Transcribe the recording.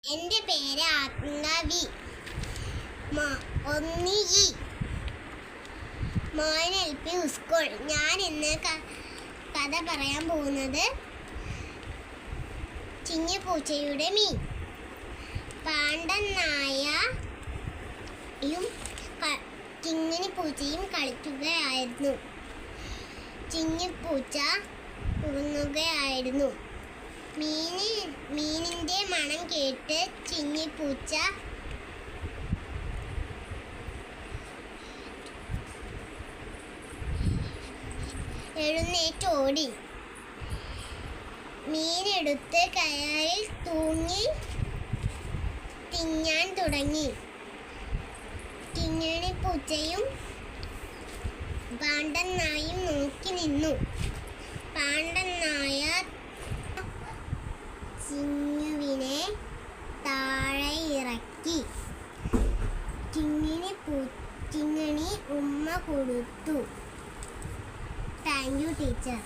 എൻ്റെ പേര് ആത്മവി ഒന്നി മോൻ LP സ്കൂൾ. ഞാൻ ഇന്ന് കഥ പറയാൻ പോകുന്നത് ചിന്നിപ്പൂച്ചയുടെ മീൻ. പാണ്ടൻ നായയും ചിന്നിപ്പൂച്ചയും കളിക്കുകയായിരുന്നു. ചിന്നിപ്പൂച്ച ഉറങ്ങുകയായിരുന്നു. മീനിന്റെ മണം കേട്ട് ചിന്നിപ്പൂച്ച എഴുന്നേറ്റോടി. മീനെടുത്ത് കയറിൽ തൂങ്ങി തിന്നാൻ തുടങ്ങി. ചിന്നിപ്പൂച്ചയും പാണ്ടൻ നായയും നോക്കി നിന്നു. പാണ്ടൻ നായ ചിന്നുവിനെ താഴെ ഇറക്കി. ചിന്നിന് ഉമ്മ കൊടുത്തു. Thank you teacher.